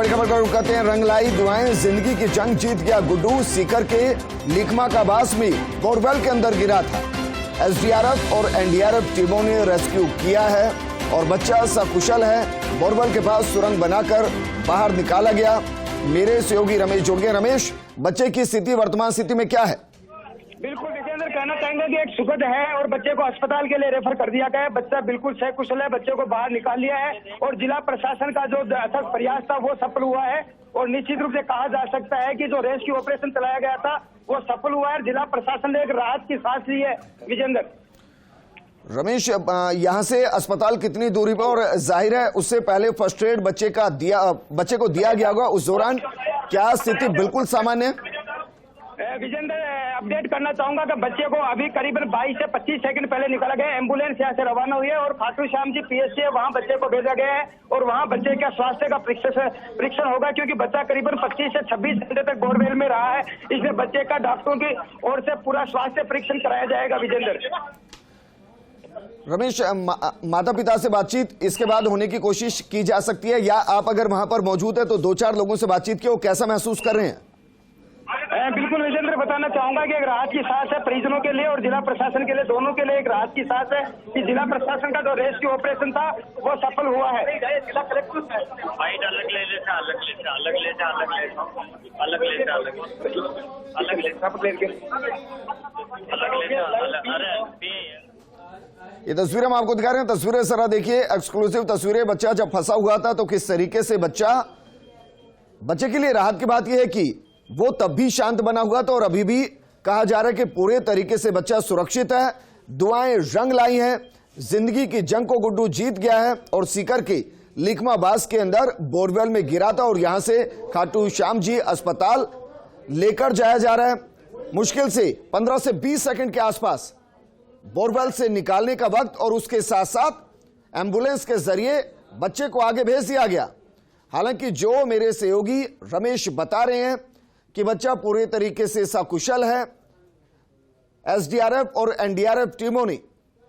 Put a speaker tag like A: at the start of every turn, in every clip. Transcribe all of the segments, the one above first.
A: बड़ी खबर का रुख करते हैं। रंग लाई दुआएं, जिंदगी की जंग जीत गया गुड्डू। सीकर के लिखमा का बास में बोरवेल के अंदर गिरा था। एसडीआरएफ और एनडीआरएफ टीमों ने रेस्क्यू किया है और बच्चा सकुशल है। बोरवेल के पास सुरंग बनाकर बाहर निकाला गया। मेरे सहयोगी रमेश जुड़ गए। रमेश, बच्चे की स्थिति, वर्तमान स्थिति में क्या है?
B: बिल्कुल विजेंद्र, कहना चाहेंगे कि एक सुखद है और बच्चे को अस्पताल के लिए रेफर कर दिया गया है। बच्चा बिल्कुल सही कुशल है, बच्चे को बाहर निकाल लिया है और जिला प्रशासन का जो अथक प्रयास था वो सफल हुआ है। और निश्चित रूप से कहा जा सकता है कि जो रेस्क्यू ऑपरेशन चलाया गया था वो सफल हुआ है। जिला प्रशासन ने एक राहत की सांस ली है। विजेंद्र,
A: रमेश, यहाँ से अस्पताल कितनी दूरी पर, और जाहिर है उससे पहले फर्स्ट एड बच्चे को दिया गया होगा, उस दौरान क्या स्थिति बिल्कुल सामान्य है?
B: विजेंद्र, अपडेट करना चाहूंगा कि बच्चे को अभी करीबन 22 से 25 सेकंड पहले निकाला गया। एम्बुलेंस यहाँ से रवाना हुई है और खाटू श्याम जी पीएचसी है, वहाँ बच्चे को भेजा गया है और वहाँ बच्चे का स्वास्थ्य का परीक्षण होगा, क्योंकि बच्चा करीबन 25 से 26 घंटे तक बोरवेल में रहा है। इसलिए बच्चे का डॉक्टरों की ओर से पूरा स्वास्थ्य परीक्षण कराया जाएगा। विजेंद्र,
A: रमेश, माता पिता से बातचीत इसके बाद होने की कोशिश की जा सकती है, या आप अगर वहां पर मौजूद है तो 2-4 लोगों से बातचीत की, वो कैसा महसूस कर रहे हैं?
B: बिल्कुल विजेंद्र, बताना चाहूंगा कि एक राहत की सांस है परिजनों के लिए और जिला प्रशासन के लिए, दोनों के लिए एक राहत की सांस है कि जिला प्रशासन का जो रेस्क्यू ऑपरेशन था वो सफल हुआ है।
A: ये तस्वीरें हम आपको दिखा रहे हैं। तस्वीरें जरा देखिए, एक्सक्लूसिव तस्वीरें। बच्चा जब फंसा हुआ था तो किस तरीके से बच्चे के लिए राहत की बात यह है कि वो तब भी शांत बना हुआ था और अभी भी कहा जा रहा है कि पूरे तरीके से बच्चा सुरक्षित है। दुआएं रंग लाई हैं। जिंदगी की जंग को गुड्डू जीत गया है और सीकर के लिखमा बास के अंदर बोरवेल में गिरा था और यहां से खाटू श्याम जी अस्पताल लेकर जाया जा रहा है। मुश्किल से 15 से 20 सेकंड के आसपास बोरवेल से निकालने का वक्त और उसके साथ साथ एम्बुलेंस के जरिए बच्चे को आगे भेज दिया गया। हालांकि जो मेरे सहयोगी रमेश बता रहे हैं कि बच्चा पूरे तरीके से सकुशल है। एसडीआरएफ और एनडीआरएफ टीमों ने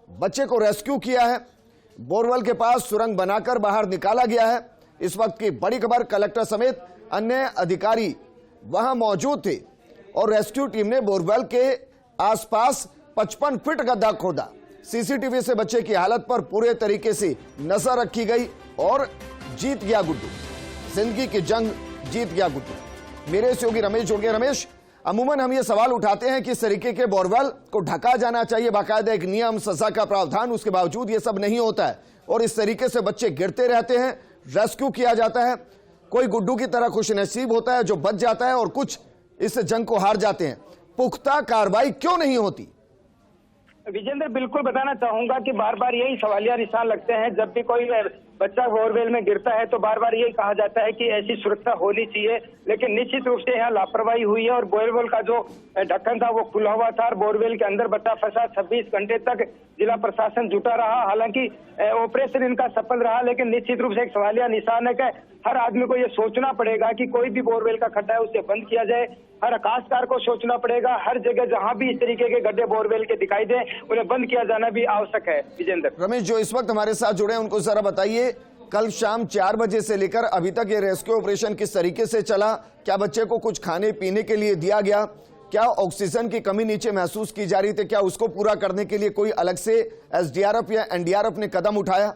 A: बच्चे को रेस्क्यू किया है। बोरवेल के पास सुरंग बनाकर बाहर निकाला गया है। इस वक्त की बड़ी खबर, कलेक्टर समेत अन्य अधिकारी वहां मौजूद थे और रेस्क्यू टीम ने बोरवेल के आसपास 55 फीट गड्ढा खोदा। सीसीटीवी से बच्चे की हालत पर पूरे तरीके से नजर रखी गई और जीत गया गुड्डू। जिंदगी की जंग जीत गया गुड्डू। मेरे सहयोगी रमेश जुड़ गए। रमेश, अमूमन हम ये सवाल उठाते हैं कि इस तरीके के बोरवेल को ढका जाना चाहिए, बाकायदा एक नियम, सजा का प्रावधान, उसके बावजूद ये सब नहीं होता है और इस तरीके से बच्चे गिरते रहते हैं, रेस्क्यू किया जाता है। कोई गुड्डू की तरह खुशनसीब होता है जो बच जाता है और कुछ इस जंग को हार जाते हैं। पुख्ता कार्रवाई क्यों नहीं होती?
B: विजेंद्र, बिल्कुल बताना चाहूंगा कि बार बार यही सवालिया निशान लगते हैं। जब भी कोई बच्चा बोरवेल में गिरता है तो बार बार यही कहा जाता है कि ऐसी सुरक्षा होनी चाहिए, लेकिन निश्चित रूप से यहाँ लापरवाही हुई है और बोरवेल का जो ढक्कन था वो खुला हुआ था और बोरवेल के अंदर बच्चा फंसा। 26 घंटे तक जिला प्रशासन जुटा रहा। हालांकि ऑपरेशन इनका सफल रहा, लेकिन निश्चित रूप से एक सवालिया निशान है कि हर आदमी को ये सोचना पड़ेगा कि कोई भी बोरवेल का खड्डा है उसे बंद किया जाए। हर आकाशकार को सोचना पड़ेगा, हर जगह जहां भी इस तरीके के गड्ढे बोरवेल के दिखाई दे उन्हें बंद किया जाना भी आवश्यक है। विजेंद्र,
A: रमेश, जो इस वक्त हमारे साथ जुड़े हैं उनको जरा बताइए, कल शाम 4 बजे से लेकर अभी तक ये रेस्क्यू ऑपरेशन किस तरीके से चला? क्या बच्चे को कुछ खाने पीने के लिए दिया गया? क्या ऑक्सीजन की कमी नीचे महसूस की जा रही थी? क्या उसको पूरा करने के लिए कोई अलग से एसडीआरएफ या एनडीआरएफ ने कदम उठाया?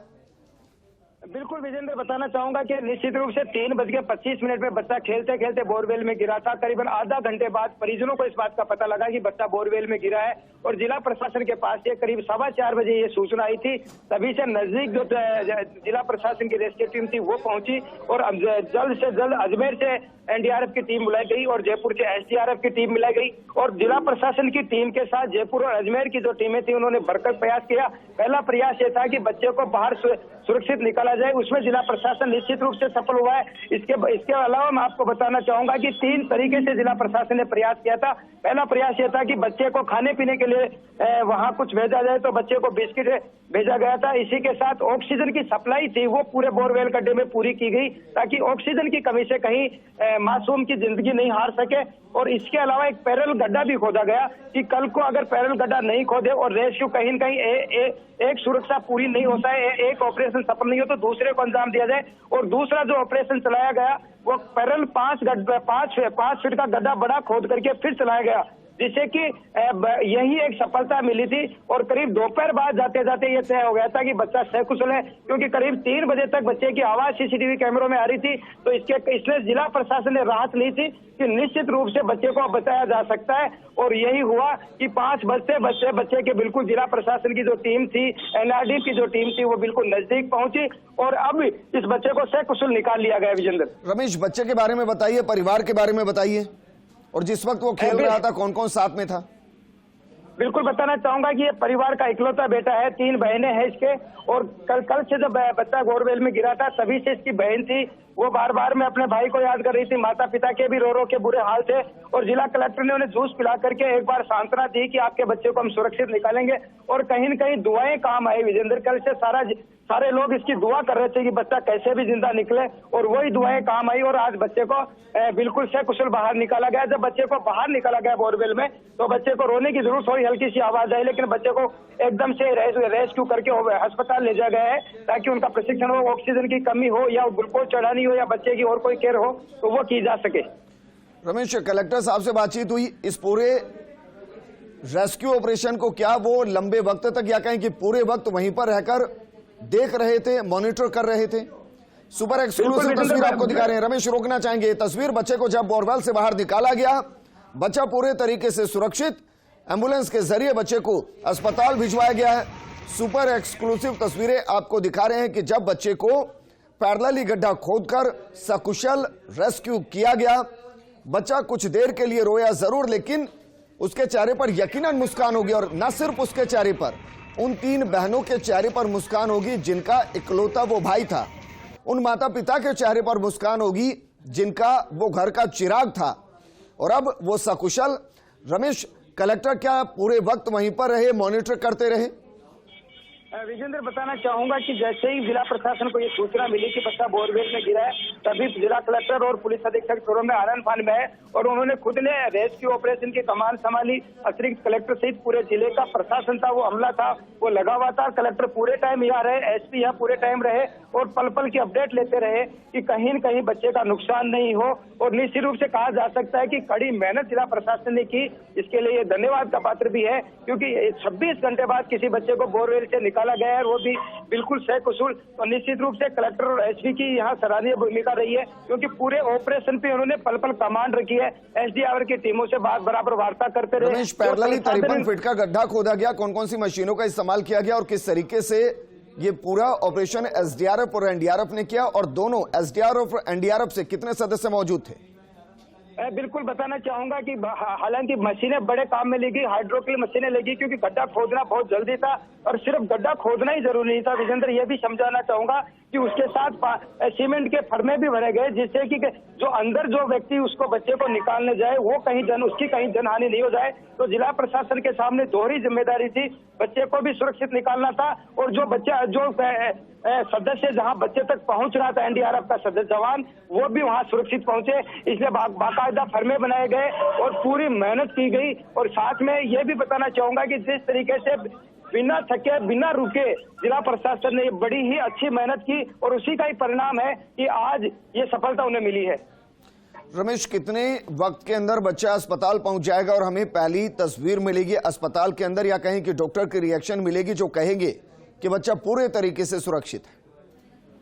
B: बिल्कुल विजेंद्र, बताना चाहूंगा कि निश्चित रूप से 3:25 में बच्चा खेलते खेलते बोरवेल में गिरा था। करीबन आधा घंटे बाद परिजनों को इस बात का पता लगा कि बच्चा बोरवेल में गिरा है और जिला प्रशासन के पास ये करीब 4:15 बजे ये सूचना आई थी। तभी से नजदीक जो जिला प्रशासन की रेस्क्यू टीम थी वो पहुंची और जल्द से जल्द अजमेर से एनडीआरएफ की टीम बुलाई गई और जयपुर से एसडीआरएफ की टीम मिलाई गई और जिला प्रशासन की टीम के साथ जयपुर और अजमेर की जो टीमें थी उन्होंने भरकर प्रयास किया। पहला प्रयास ये था कि बच्चे को बाहर सुरक्षित निकाला जाए, उसमें जिला प्रशासन निश्चित रूप से सफल हुआ है। इसके अलावा मैं आपको बताना चाहूंगा कि 3 तरीके से जिला प्रशासन ने प्रयास किया था। पहला प्रयास यह था कि बच्चे को खाने पीने के लिए वहां कुछ भेजा जाए, तो बच्चे को बिस्किट भेजा गया था। इसी के साथ ऑक्सीजन की सप्लाई थी वो पूरे बोरवेल गड्ढे में पूरी की गई ताकि ऑक्सीजन की कमी से कहीं मासूम की जिंदगी नहीं हार सके। और इसके अलावा एक पैरेलल गड्ढा भी खोदा गया कि कल को अगर पैरेलल गड्ढा नहीं खोदे और रेस्क्यू कहीं न कहीं एक सुरक्षा पूरी नहीं होता है, एक ऑपरेशन ऑपरेशन सफल नहीं हो तो दूसरे को अंजाम दिया जाए। और दूसरा जो ऑपरेशन चलाया गया वो पैरेलल 5 फीट का गड्ढा बड़ा खोद करके फिर चलाया गया, जिससे कि यही एक सफलता मिली थी। और करीब दोपहर बाद जाते जाते ये तय हो गया था कि बच्चा सकुशल है, क्योंकि करीब 3 बजे तक बच्चे की आवाज सीसीटीवी कैमरों में आ रही थी। तो इसलिए जिला प्रशासन ने राहत ली थी कि निश्चित रूप से बच्चे को बचाया जा सकता है। और यही हुआ कि 5 बजते बच्चे के बिल्कुल जिला प्रशासन की जो टीम थी, एनआरडी की जो टीम थी, वो बिल्कुल नजदीक पहुंची और अब इस बच्चे को सकुशल निकाल लिया गया। विजेंद्र,
A: रमेश, बच्चे के बारे में बताइए, परिवार के बारे में बताइए, और जिस वक्त वो खेल रहा था कौन कौन साथ में था?
B: बिल्कुल बताना चाहूंगा कि ये परिवार का इकलौता बेटा है, 3 बहनें हैं इसके। और कल से जब बच्चा बोरवेल में गिरा था तभी से इसकी बहन थी, वो बार बार में अपने भाई को याद कर रही थी। माता पिता के भी रो रो के बुरे हाल थे और जिला कलेक्टर ने उन्हें जूस पिला करके एक बार सांत्वना दी कि आपके बच्चे को हम सुरक्षित निकालेंगे। और कहीं न कहीं दुआएं काम आई। विजेंद्र, कल से सारे लोग इसकी दुआ कर रहे थे कि बच्चा कैसे भी जिंदा निकले, और वही दुआएं काम आई और आज बच्चे को बिल्कुल सकुशल बाहर निकाला गया। जब बच्चे को बाहर निकाला गया बोरवेल में तो बच्चे को रोने की जरूर थोड़ी हल्की सी आवाज आई, लेकिन बच्चे को एकदम से रेस्क्यू करके अस्पताल ले जाया गया है ताकि उनका प्रशिक्षण हो, ऑक्सीजन की कमी हो या ग्लूकोज चढ़ानी हो या बच्चे की और कोई केयर हो तो वो की जा सके।
A: रमेश, कलेक्टर साहब से बातचीत हुई इस पूरे रेस्क्यू ऑपरेशन को, क्या वो लंबे वक्त तक या कहें कि पूरे वक्त वहीं पर रहकर देख रहे थे, मॉनिटर कर रहे थे? सुपर एक्सक्लूसिव तस्वीर आपको दिखा रहे हैं। रमेश, रोकना चाहेंगे तस्वीर। बच्चे को जब बोरवेल से बाहर निकाला गया, बच्चा पूरे तरीके से सुरक्षित, एम्बुलेंस के जरिए बच्चे को अस्पताल भिजवाया गया है। सुपर एक्सक्लूसिव तस्वीरें आपको दिखा रहे हैं कि जब बच्चे को पैरेलली गड्ढा खोदकर सकुशल रेस्क्यू किया गया। बच्चा कुछ देर के लिए रोया जरूर, लेकिन उसके चेहरे पर यकीनन मुस्कान होगी, और न सिर्फ उसके चेहरे पर, उन 3 बहनों के चेहरे पर मुस्कान होगी जिनका इकलौता वो भाई था। उन माता पिता के चेहरे पर मुस्कान होगी जिनका वो घर का चिराग था, और अब वो सकुशल। रमेश, कलेक्टर क्या पूरे वक्त वहीं पर रहे, मॉनिटर करते रहे?
B: विजेंद्र, बताना चाहूंगा कि जैसे ही जिला प्रशासन को ये सूचना मिली कि बच्चा बोरवेल में गिरा है, तभी जिला कलेक्टर और पुलिस अधीक्षक चोरों में आनंद फान में है और उन्होंने खुद ने रेस्क्यू ऑपरेशन की कमान संभाली। अतिरिक्त कलेक्टर सहित पूरे जिले का प्रशासन था, वो अमला था, वो लगा हुआ था। कलेक्टर पूरे टाइम यहाँ रहे, एसपी यहाँ पूरे टाइम रहे और पल पल की अपडेट लेते रहे कि कहीं न कहीं बच्चे का नुकसान नहीं हो। और निश्चित रूप से कहा जा सकता है कि कड़ी मेहनत जिला प्रशासन ने की, इसके लिए धन्यवाद का पात्र भी है, क्योंकि 26 घंटे बाद किसी बच्चे को बोरवेल से निकाला गया है, वो भी बिल्कुल सकुशल। तो निश्चित रूप से कलेक्टर और एसपी की यहाँ सराहनीय भूमिका रही है, क्योंकि पूरे ऑपरेशन पे उन्होंने पल पल कमांड रखी है। एसडीआर की टीमों से बराबर वार्ता करते रहे।
A: रमेश, पैरेलली 53 फीट का गड्ढा खोदा गया, कौन कौन सी मशीनों का इस्तेमाल किया गया और किस तरीके से ये पूरा ऑपरेशन एसडीआरएफ और एनडीआरएफ ने किया, और दोनों एसडीआरएफ और एनडीआरएफ से कितने सदस्य मौजूद थे?
B: बिल्कुल बताना चाहूंगा कि हालांकि मशीनें बड़े काम में लगी, हाइड्रोक्लिन मशीनें लगी, क्योंकि गड्ढा खोदना बहुत जल्दी था और सिर्फ गड्ढा खोदना ही जरूरी नहीं था। विजेंद्र, ये भी समझाना चाहूंगा कि उसके साथ सीमेंट के फर्मे भी भरे गए, जिससे कि जो अंदर जो व्यक्ति उसको बच्चे को निकालने जाए वो उसकी कहीं जनहानि नहीं हो जाए। तो जिला प्रशासन के सामने दोहरी जिम्मेदारी थी, बच्चे को भी सुरक्षित निकालना था और जो सदस्य जहां बच्चे तक पहुंच रहा था, एनडीआरएफ का सदस्य जवान, वो भी वहां सुरक्षित पहुंचे। इसलिए बाकायदा फर्मे बनाए गए और पूरी मेहनत की गई। और साथ में ये भी बताना चाहूंगा कि जिस तरीके से बिना थके बिना रुके जिला प्रशासन ने बड़ी ही अच्छी मेहनत की और उसी का ही परिणाम है कि आज ये सफलता उन्हें मिली है।
A: रमेश, कितने वक्त के अंदर बच्चा अस्पताल पहुंच जाएगा और हमें पहली तस्वीर मिलेगी अस्पताल के अंदर, या कहीं कि डॉक्टर की रिएक्शन मिलेगी जो कहेंगे कि बच्चा पूरे तरीके से सुरक्षित है?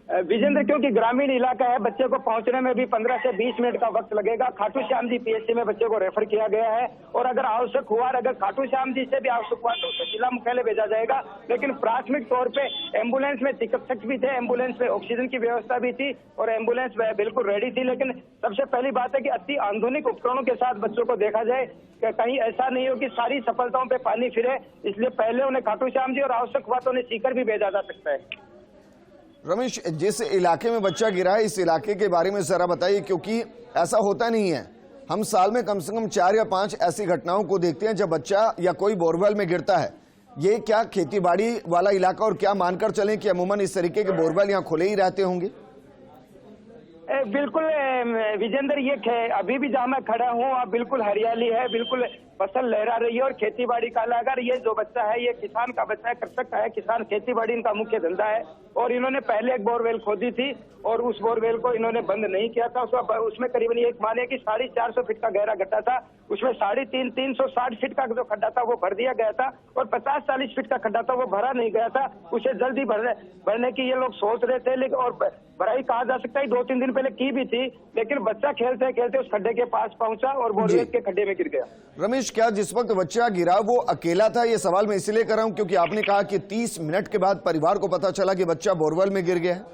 B: विजेंद्र, क्योंकि ग्रामीण इलाका है, बच्चे को पहुंचने में भी 15 से 20 मिनट का वक्त लगेगा। खाटू श्याम जी पीएचसी में बच्चे को रेफर किया गया है और अगर आवश्यक हुआ, अगर खाटू श्याम जी से भी आवश्यक हुआ तो उसे जिला मुख्यालय भेजा जाएगा। लेकिन प्राथमिक तौर पे एम्बुलेंस में चिकित्सक भी थे, एम्बुलेंस में ऑक्सीजन की व्यवस्था भी थी और एम्बुलेंस बिल्कुल रेडी थी। लेकिन सबसे पहली बात है कि अति आधुनिक उपकरणों के साथ बच्चों को देखा जाए, कहीं ऐसा नहीं हो कि सारी सफलताओं पे पानी फिरे, इसलिए पहले उन्हें खाटू श्याम जी और आवश्यक हुआ तो उन्हें सीकर भी भेजा जा सकता है।
A: रमेश, जिस इलाके में बच्चा गिरा है, इस इलाके के बारे में जरा बताइए, क्योंकि ऐसा होता नहीं है। हम साल में कम से कम 4 या 5 ऐसी घटनाओं को देखते हैं जब बच्चा या कोई बोरवेल में गिरता है। ये क्या खेतीबाड़ी वाला इलाका, और क्या मानकर चलें कि अमूमन इस तरीके के बोरवेल यहाँ खुले ही रहते होंगे?
B: बिल्कुल विजेंद्र, ये अभी भी जहाँ मैं खड़ा हूँ आप बिल्कुल हरियाली है, बिल्कुल फसल लहरा रही है और खेती बाड़ी का अगर ये जो बच्चा है ये किसान का बच्चा है, कृषक का है, किसान खेती बाड़ी इनका मुख्य धंधा है और इन्होंने पहले एक बोरवेल खोदी थी और उस बोरवेल को इन्होंने बंद नहीं किया था। उसमें करीबन एक माने कि 450 फीट का गहरा गड्ढा था, उसमें 360 फीट का जो खड्डा था वो भर दिया गया था और 50-40 फीट का खड्डा था वो भरा नहीं गया था। उसे जल्दी भरने की ये लोग सोच रहे थे, लेकिन और भराई कहा जा सकता है 2-3 दिन पहले की भी थी, लेकिन बच्चा खेलते खेलते उस खड्डे के पास पहुंचा और बोरवेल के खड्डे में गिर गया।
A: रमेश, क्या जिस वक्त बच्चा गिरा वो अकेला था? ये सवाल मैं इसलिए कर रहा हूं क्योंकि आपने कहा कि 30 मिनट के बाद परिवार को पता चला कि बच्चा बोरवेल में गिर गया है।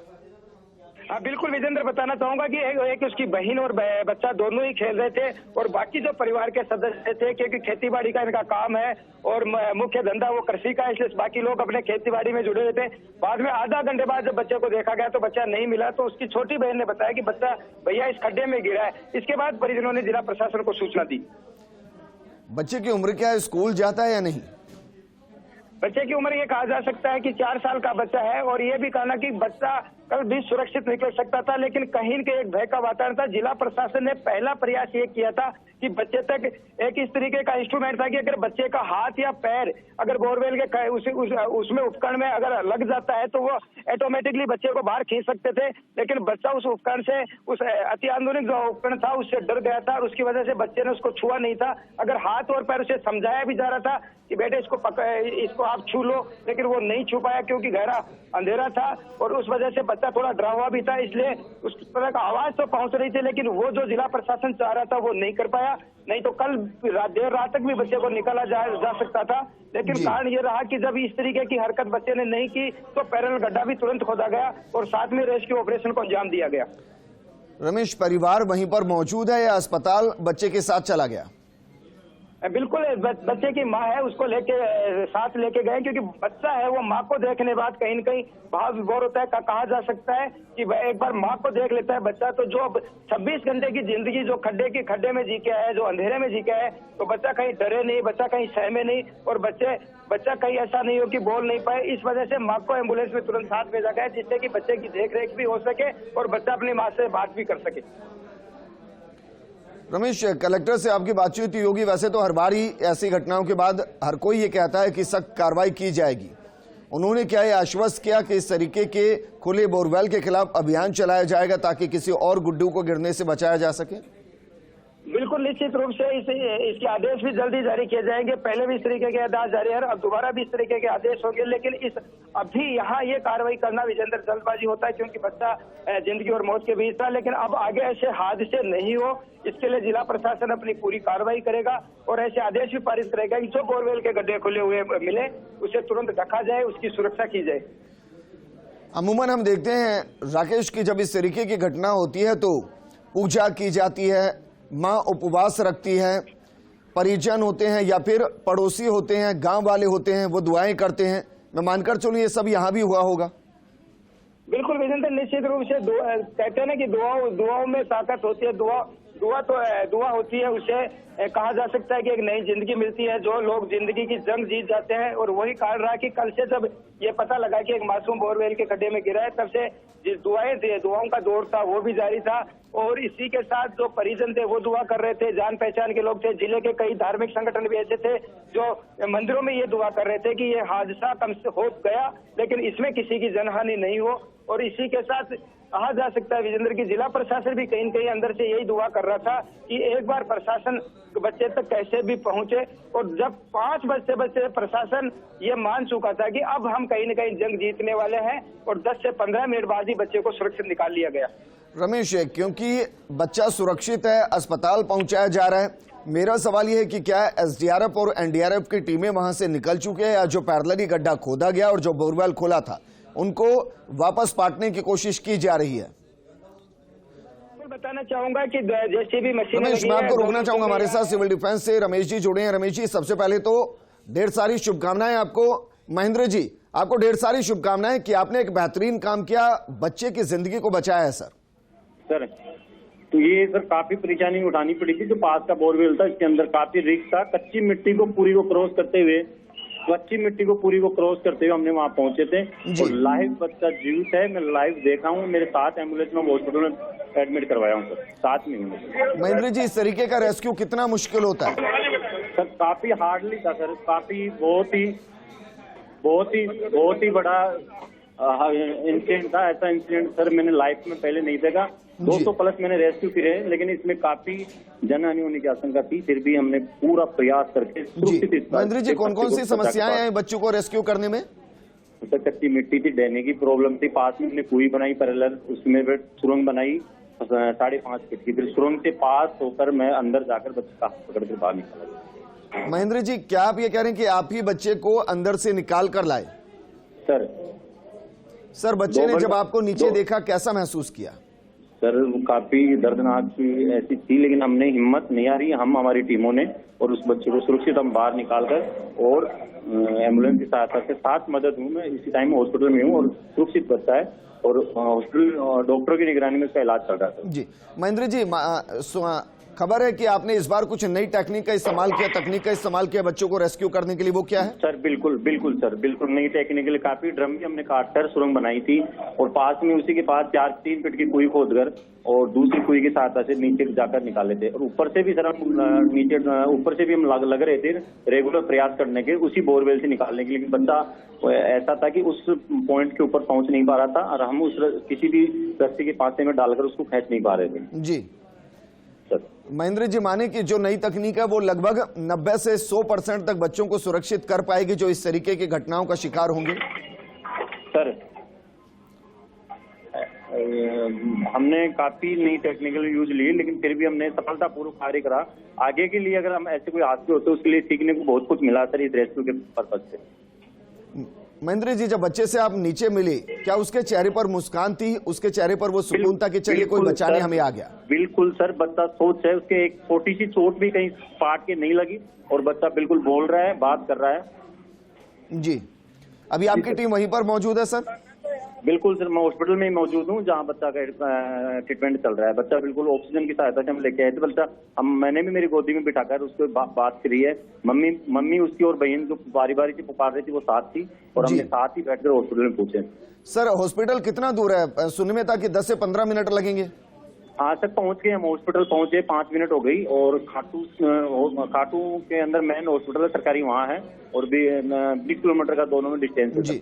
B: हाँ बिल्कुल विजेंद्र, बताना चाहूंगा कि एक उसकी बहन और बच्चा दोनों ही खेल रहे थे और बाकी जो परिवार के सदस्य थे, क्योंकि खेतीबाड़ी का इनका काम है और मुख्य धंधा वो कृषि का है, इसलिए बाकी लोग अपने खेतीबाड़ी में जुड़े हुए थे। बाद में आधा घंटे बाद जब बच्चे को देखा गया तो बच्चा नहीं मिला, तो उसकी छोटी बहन ने बताया कि बच्चा भैया इस खड्डे में गिरा है। इसके बाद परिजनों ने जिला प्रशासन को सूचना दी।
A: बच्चे की उम्र क्या है? स्कूल जाता है या नहीं?
B: बच्चे की उम्र ये कहा जा सकता है कि 4 साल का बच्चा है और ये भी कहना कि बच्चा कल भी सुरक्षित निकल सकता था, लेकिन कहीं के एक भय का वातावरण था। जिला प्रशासन ने पहला प्रयास ये किया था कि बच्चे तक एक इस तरीके का इंस्ट्रूमेंट था कि अगर बच्चे का हाथ या पैर अगर बोरवेल के उसमें उपकरण में अगर लग जाता है तो वो ऑटोमेटिकली बच्चे को बाहर खींच सकते थे, लेकिन बच्चा उस उपकरण से, उस अति आधुनिक जो उपकरण था उससे डर गया था और उसकी वजह से बच्चे ने उसको छुआ नहीं था। अगर हाथ और पैर उसे समझाया भी जा रहा था कि बेटे इसको आप छू लो, लेकिन वो नहीं छू पाया क्योंकि गहरा अंधेरा था और उस वजह से बच्चा थोड़ा डरा हुआ भी था, इसलिए उस तरह का आवाज तो पहुंच रही थी, लेकिन वो जो जिला प्रशासन चाह रहा था वो नहीं कर पाया। नहीं तो कल देर रात तक भी बच्चे को निकाला जा सकता था, लेकिन कारण ये रहा कि जब इस तरीके की हरकत बच्चे ने नहीं की तो पैरेलल गड्ढा भी तुरंत खोदा गया और साथ में रेस्क्यू ऑपरेशन को अंजाम दिया गया।
A: रमेश, परिवार वहीं पर मौजूद है या अस्पताल बच्चे के साथ चला गया?
B: बिल्कुल, बच्चे की माँ है उसको साथ लेके गए, क्योंकि बच्चा है वो माँ को देखने बाद कहीं न कहीं भाव विभोर होता है। कहा जा सकता है कि एक बार माँ को देख लेता है बच्चा तो जो 26 घंटे की जिंदगी जो खड्डे में जी के है, जो अंधेरे में जी के है, तो बच्चा कहीं डरे नहीं, बच्चा कहीं सहमे नहीं और बच्चा कहीं ऐसा नहीं हो कि बोल नहीं पाए। इस वजह से माँ को एम्बुलेंस में तुरंत साथ भेजा गया, जिससे कि बच्चे की देख-रेख भी हो सके और बच्चा अपनी माँ से बात भी कर सके।
A: रमेश, कलेक्टर से आपकी बातचीत हुई होगी। वैसे तो हर बार ही ऐसी घटनाओं के बाद हर कोई ये कहता है कि सख्त कार्रवाई की जाएगी। उन्होंने क्या ये आश्वस्त किया कि इस तरीके के खुले बोरवेल के खिलाफ अभियान चलाया जाएगा ताकि किसी और गुड्डू को गिरने से बचाया जा सके?
B: बिल्कुल, निश्चित रूप से इसके आदेश भी जल्दी जारी किए जाएंगे। पहले भी इस तरीके के आदेश जारी है, अब दोबारा भी इस तरीके के आदेश होंगे, लेकिन अभी यहाँ ये कार्रवाई करना विजेंद्र जल्दबाजी होता है, क्योंकि बच्चा जिंदगी और मौत के बीच था। लेकिन अब आगे ऐसे हादसे नहीं हो, इसके लिए जिला प्रशासन अपनी पूरी कार्रवाई करेगा और ऐसे आदेश भी पारित करेगा कि जो बोरवेल के गड्ढे खुले हुए मिले उसे तुरंत ढका जाए, उसकी सुरक्षा की जाए।
A: अमूमन हम देखते हैं राकेश की जब इस तरीके की घटना होती है तो पूजा की जाती है, माँ उपवास रखती है, परिजन होते हैं या फिर पड़ोसी होते हैं, गांव वाले होते हैं, वो दुआएं करते हैं। मैं मानकर चलूं ये सब यहाँ भी हुआ होगा।
B: बिल्कुल विजेंद्र, निश्चित रूप से कहते हैं ना कि दुआओं में ताकत होती है। दुआ होती है, उसे कहा जा सकता है कि एक नई जिंदगी मिलती है। जो लोग जिंदगी की जंग जीत जाते हैं और वही कारण रहा कि कल से जब ये पता लगा कि एक मासूम बोरवेल के खड्डे में गिरा है, तब से जिस दुआओं का दौर था वो भी जारी था और इसी के साथ जो परिजन थे वो दुआ कर रहे थे। जान पहचान के लोग थे, जिले के कई धार्मिक संगठन भी ऐसे थे जो मंदिरों में ये दुआ कर रहे थे कि ये हादसा कम से हो गया लेकिन इसमें किसी की जनहानि नहीं हो। और इसी के साथ कहा जा सकता है विजेंद्र की जिला प्रशासन भी कहीं न कहीं अंदर से यही दुआ कर रहा था कि एक बार प्रशासन बच्चे तक कैसे भी पहुंचे। और जब 5 बजते प्रशासन ये मान चुका था कि अब हम कहीं न कहीं जंग जीतने वाले हैं और 10 से 15 मिनट बाद ही बच्चे को सुरक्षित निकाल लिया गया।
A: रमेश, क्योंकि बच्चा सुरक्षित है, अस्पताल पहुंचाया जा रहा है, मेरा सवाल यह है कि क्या एसडीआरएफ और एनडीआरएफ की टीमें वहां से निकल चुके हैं या जो पैरेलली गड्ढा खोदा गया और जो बोरवेल खोला था उनको वापस पाटने की कोशिश की जा रही है?
B: बताना चाहूंगा कि जेसीबी मशीन,
A: रमेश, मैं आपको रोकना चाहूंगा। हमारे साथ सिविल डिफेंस से रमेश जी जुड़े हैं। रमेश जी, सबसे पहले तो ढेर सारी शुभकामनाएं आपको। महेंद्र जी, आपको ढेर सारी शुभकामनाएं कि आपने एक बेहतरीन काम किया, बच्चे की जिंदगी को बचाया है।
C: सर तो ये सर काफी परेशानी उठानी पड़ी थी। जो पास का बोरवेल था इसके अंदर काफी रिस्क था। कच्ची मिट्टी को पूरी को क्रॉस करते हुए हमने वहां पहुंचे थे और लाइव बच्चा जीवित है। मैं लाइव देखा हूँ, मेरे साथ एम्बुलेंस में हॉस्पिटल में एडमिट करवाया हूँ सर, 7 महीने।
A: महेंद्र जी, इस तरीके का रेस्क्यू कितना मुश्किल होता है?
C: सर काफी हार्डली था सर, काफी बहुत ही बड़ा इंसिडेंट था। ऐसा इंसिडेंट सर मैंने लाइफ में पहले नहीं देखा। 200 प्लस मैंने रेस्क्यू किए हैं, लेकिन इसमें काफी जनहानि होने की आशंका थी, फिर भी हमने पूरा प्रयास करके
A: जी। महेंद्र जी, कौन कौन सी समस्याएं हैं बच्चों को रेस्क्यू करने में?
C: सर कच्ची मिट्टी थी, डहने की प्रॉब्लम थी, पास में हमने कुई बनाई पैरेलल, उसमें फिर सुरंग बनाई 5.5 फीट की, फिर सुरंग से पास होकर मैं अंदर जाकर बच्चे का पकड़ कर बाहर निकाला।
A: महेंद्र जी, क्या आप ये कह रहे हैं कि आप ही बच्चे को अंदर से निकाल कर लाए? सर बच्चे ने जब आपको नीचे देखा कैसा महसूस किया?
C: सर काफी दर्दनाक सी ऐसी थी, लेकिन हमने हिम्मत नहीं आ रही, हम हमारी टीमों ने, और उस बच्चे को सुरक्षित हम बाहर निकाल कर और एम्बुलेंस की सहायता से 7 मदद हूँ मैं इसी टाइम हॉस्पिटल में हूँ, और सुरक्षित बच्चा है और हॉस्पिटल डॉक्टरों की निगरानी में उसका इलाज चल रहा है।
A: जी महेंद्र जी, खबर है कि आपने इस बार कुछ नई तकनीक का इस्तेमाल किया बच्चों को रेस्क्यू करने के लिए, वो क्या है?
C: सर बिल्कुल सर, बिल्कुल नई टेक्निक के लिए काफी ड्रम भी हमने काटकर सुरंग बनाई थी, और पास में उसी के पास 3 फीट की कुई खोदकर और दूसरी कुई की सहायता से नीचे जाकर निकाले थे, और ऊपर से भी सर हम नीचे ऊपर से भी हम लग रहे थे रेगुलर प्रयास करने के उसी बोरवेल से निकालने के, लेकिन बच्चा ऐसा था कि उस पॉइंट के ऊपर पहुंच नहीं पा रहा था, और हम उस किसी भी रस्सी के पासे में डालकर उसको खींच नहीं पा रहे थे।
A: जी महेंद्र जी, माने कि जो नई तकनीक है वो लगभग 90 से 100% तक बच्चों को सुरक्षित कर पाएगी जो इस तरीके की घटनाओं का शिकार होंगे?
C: सर हमने काफी नई टेक्निकल यूज ली, लेकिन फिर भी हमने सफलतापूर्वक कार्य करा। आगे के लिए अगर हम ऐसे कोई हादसे होते उसके लिए सीखने को बहुत कुछ मिला सर इस रेस्क्यू के पर्पज से।
A: महेंद्र जी, जब बच्चे से आप नीचे मिले, क्या उसके चेहरे पर मुस्कान थी? उसके चेहरे पर वो सुकून था कि चलिए कोई बचाने हमें आ गया?
C: बिल्कुल सर, बच्चा सोच है, उसके एक छोटी सी चोट भी कहीं पाट के नहीं लगी, और बच्चा बिल्कुल बोल रहा है, बात कर रहा है।
A: जी, अभी आपकी टीम वहीं पर मौजूद है सर?
C: बिल्कुल सर, मैं हॉस्पिटल में ही मौजूद हूँ जहाँ बच्चा का ट्रीटमेंट चल रहा है। बच्चा बिल्कुल ऑक्सीजन की सहायता से हम लेके आए थे। बच्चा मैंने भी मेरी गोदी में बिठाकर उसको बात करी है। मम्मी उसकी और बहन जो बारी बारी से पुकार रही थी वो साथ थी, और हमने साथ ही बैठकर हॉस्पिटल में पूछे।
A: सर हॉस्पिटल कितना दूर है? सुनने में था कि 10 से 15 मिनट लगेंगे।
C: हाँ सर, पहुंच गए हम, हॉस्पिटल पहुंचे, 5 मिनट हो गई, और खाटू के अंदर मेन हॉस्पिटल है सरकारी, वहाँ है, और 20 किलोमीटर का दोनों में डिस्टेंस है।
A: जी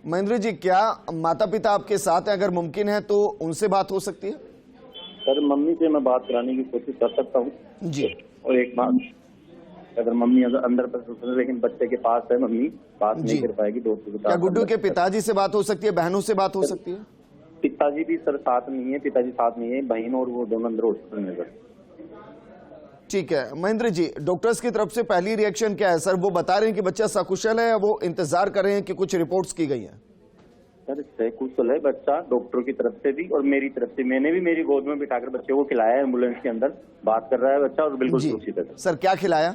A: महेंद्र जी, क्या माता पिता आपके साथ हैं? अगर मुमकिन है तो उनसे बात हो सकती है?
C: सर मम्मी से मैं बात कराने की कोशिश कर सकता हूँ
A: जी,
C: और एक बात, अगर मम्मी अंदर पर, लेकिन बच्चे के पास है, मम्मी बात नहीं कर पाएगी दोस्तों के साथ।
A: क्या गुड्डू के पिताजी से बात हो सकती है? बहनों से बात हो सकती है?
C: पिताजी भी सर साथ नहीं है, पिताजी साथ नहीं है, बहन और वो दोनों अंदर हॉस्पिटल में सर।
A: ठीक है महेंद्र जी, डॉक्टर्स की तरफ से पहली रिएक्शन क्या है सर? वो बता रहे हैं कि बच्चा सकुशल है, या वो इंतजार कर रहे हैं कि कुछ रिपोर्ट्स की गई हैं?
C: सर सकुशल है बच्चा, डॉक्टरों की तरफ से भी और मेरी तरफ से। मैंने भी मेरी गोद में बिठाकर बच्चे को खिलाया है, एम्बुलेंस के अंदर बात कर रहा है बच्चा, और बिल्कुल सुरक्षित है।
A: सर क्या खिलाया?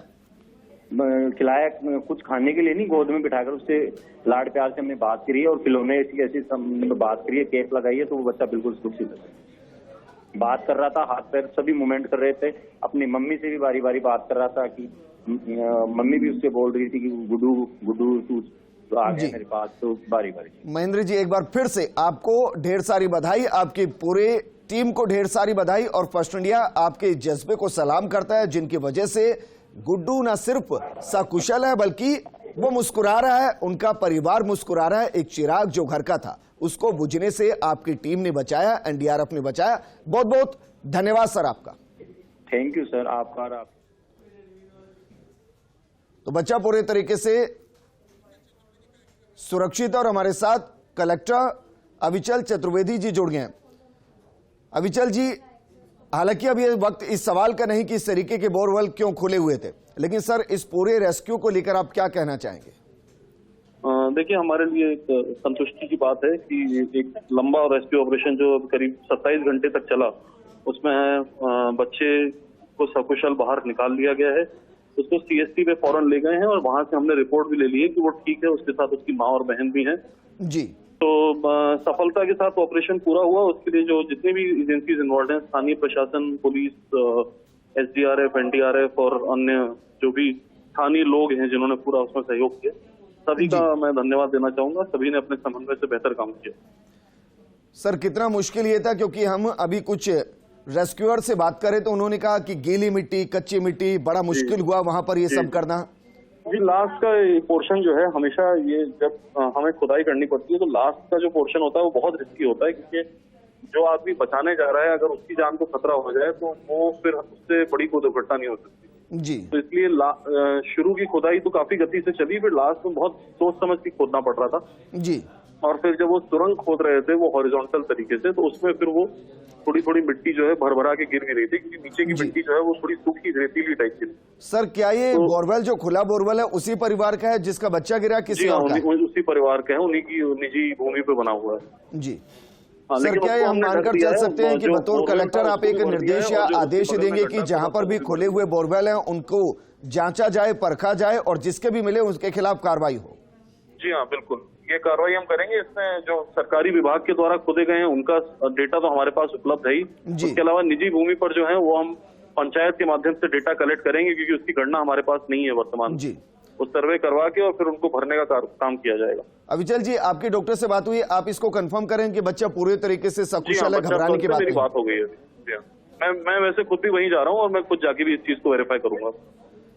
C: कुछ खाने के लिए नहीं, गोद में बिठाकर उससे लाड प्यार से हमने बात करी है, और खिलौने ऐसी बात करी है, केप लगाई है, तो वो बच्चा बिल्कुल सुरक्षित है। बात कर रहा था, हाथ पैर सभी मूवमेंट कर रहे थे, अपनी मम्मी से भी बारी बारी बात कर रहा था कि मम्मी भी उससे बोल रही थी कि गुड्डू तू आ गया मेरे पास, तो बारी बारी।
A: महेंद्र जी, एक बार फिर से आपको ढेर सारी बधाई, आपकी पूरे टीम को ढेर सारी बधाई, और फर्स्ट इंडिया आपके जज्बे को सलाम करता है, जिनकी वजह से गुड्डू न सिर्फ सकुशल है बल्कि वो मुस्कुरा रहा है, उनका परिवार मुस्कुरा रहा है। एक चिराग जो घर का था उसको बुझने से आपकी टीम ने बचाया, एनडीआरएफ ने बचाया। बहुत बहुत धन्यवाद सर आपका।
C: थैंक यू सर, आपका।
A: तो बच्चा पूरे तरीके से सुरक्षित, और हमारे साथ कलेक्टर अविचल चतुर्वेदी जी जुड़ गए हैं। अविचल जी, हालांकि अब ये वक्त इस सवाल का नहीं कि इस तरीके के बोरवेल क्यों खुले हुए थे, लेकिन सर इस पूरे रेस्क्यू को लेकर आप क्या कहना चाहेंगे?
D: देखिए, हमारे लिए एक संतुष्टि की बात है कि एक लंबा रेस्क्यू ऑपरेशन जो करीब 27 घंटे तक चला, उसमें बच्चे को सकुशल बाहर निकाल लिया गया है। उसको सीएससी पे फौरन ले गए हैं, और वहां से हमने रिपोर्ट भी ले ली है कि वो ठीक है, उसके साथ उसकी माँ और बहन भी हैं।
A: जी,
D: तो सफलता के साथ ऑपरेशन पूरा हुआ। उसके लिए जो जितने भी एजेंसीज इन्वॉल्व हैं, स्थानीय प्रशासन, पुलिस, एसडीआरएफ, एनडीआरएफ और अन्य जो भी स्थानीय लोग हैं जिन्होंने पूरा उसमें सहयोग किया, सभी का मैं धन्यवाद देना चाहूंगा। सभी ने अपने समन्वय से बेहतर काम किया।
A: सर कितना मुश्किल ये था, क्योंकि हम अभी कुछ रेस्क्यूअर से बात करें तो उन्होंने कहा कि गीली मिट्टी, कच्ची मिट्टी, बड़ा मुश्किल हुआ वहां पर ये सब करना।
D: जी, लास्ट का पोर्शन जो है हमेशा ये जब हमें खुदाई करनी पड़ती है तो लास्ट का जो पोर्शन होता है वो बहुत रिस्की होता है, क्योंकि जो आदमी बचाने जा रहा है अगर उसकी जान को खतरा हो जाए तो वो फिर उससे बड़ी कोई दुर्घटना नहीं हो सकती
A: जी।
D: तो इसलिए शुरू की खुदाई तो काफी गति से चली, फिर लास्ट में बहुत सोच समझ के खोदना पड़ रहा था
A: जी।
D: और फिर जब वो सुरंग खोद रहे थे वो हॉरिजॉन्टल तरीके से, तो उसमें फिर वो थोड़ी थोड़ी मिट्टी जो है भर के गिर भी रही थी, क्योंकि नीचे की मिट्टी जो है वो थोड़ी सूखी रेतीली टाइप की।
A: सर क्या ये बोरवेल जो खुला बोरवेल है उसी परिवार का है जिसका बच्चा गिरा, किसी और का है?
D: उसी परिवार का है, उन्हीं की निजी भूमि पे बना हुआ है
A: जी। सर क्या ये हम मानकर चल सकते हैं कि बतौर कलेक्टर आप एक निर्देश या आदेश देंगे कि जहां पर भी खुले हुए बोरवेल हैं उनको जांचा जाए, परखा जाए और जिसके भी मिले उसके खिलाफ कार्रवाई हो?
D: जी हाँ, बिल्कुल, ये कार्रवाई हम करेंगे। इसमें जो सरकारी विभाग के द्वारा खोदे गए हैं उनका डेटा तो हमारे पास उपलब्ध है ही, उसके अलावा निजी भूमि पर जो है वो हम पंचायत के माध्यम से डेटा कलेक्ट करेंगे, क्योंकि उसकी गणना हमारे पास नहीं है वर्तमान जी। उस सर्वे करवा के और फिर उनको भरने का काम किया जाएगा।
A: अविचल जी, आपके डॉक्टर से बात हुई, आप इसको कंफर्म करें कि बच्चा पूरे तरीके से सकुशल है, घबराने की बात
D: बात हो गई है। मैं वैसे खुद भी वहीं जा रहा हूँ और मैं खुद जाके भी इस चीज को वेरीफाई करूंगा।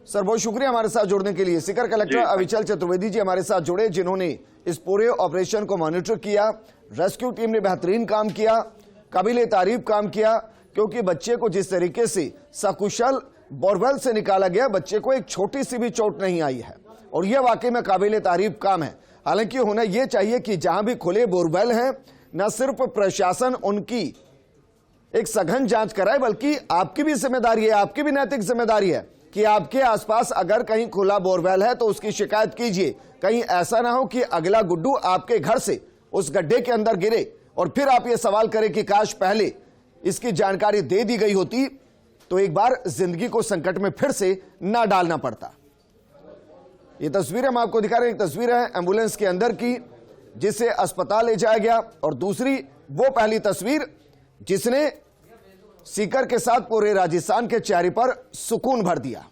A: सर बहुत शुक्रिया हमारे साथ जुड़ने के लिए। सीकर कलेक्टर अविचल चतुर्वेदी जी हमारे साथ जुड़े, जिन्होंने इस पूरे ऑपरेशन को मॉनिटर किया। रेस्क्यू टीम ने बेहतरीन काम किया, काबिले तारीफ काम किया, क्योंकि बच्चे को जिस तरीके से सकुशल बोरवेल से निकाला गया, बच्चे को एक छोटी सी भी चोट नहीं आई है और यह वाकई में काबिले तारीफ काम है। हालांकि होना यह चाहिए कि जहां भी खुले बोरवेल हैं न सिर्फ प्रशासन उनकी एक सघन जांच कराए, बल्कि आपकी भी जिम्मेदारी है, आपकी भी नैतिक जिम्मेदारी है कि आपके आसपास अगर कहीं खुला बोरवेल है तो उसकी शिकायत कीजिए। कहीं ऐसा ना हो कि अगला गुड्डू आपके घर से उस गड्ढे के अंदर गिरे और फिर आप ये सवाल करें कि काश पहले इसकी जानकारी दे दी गई होती तो एक बार जिंदगी को संकट में फिर से ना डालना पड़ता। ये तस्वीर हम आपको दिखा रहे हैं, एक तस्वीर है एम्बुलेंस के अंदर की जिसे अस्पताल ले जाया गया, और दूसरी वो पहली तस्वीर जिसने सीकर के साथ पूरे राजस्थान के चेहरे पर सुकून भर दिया।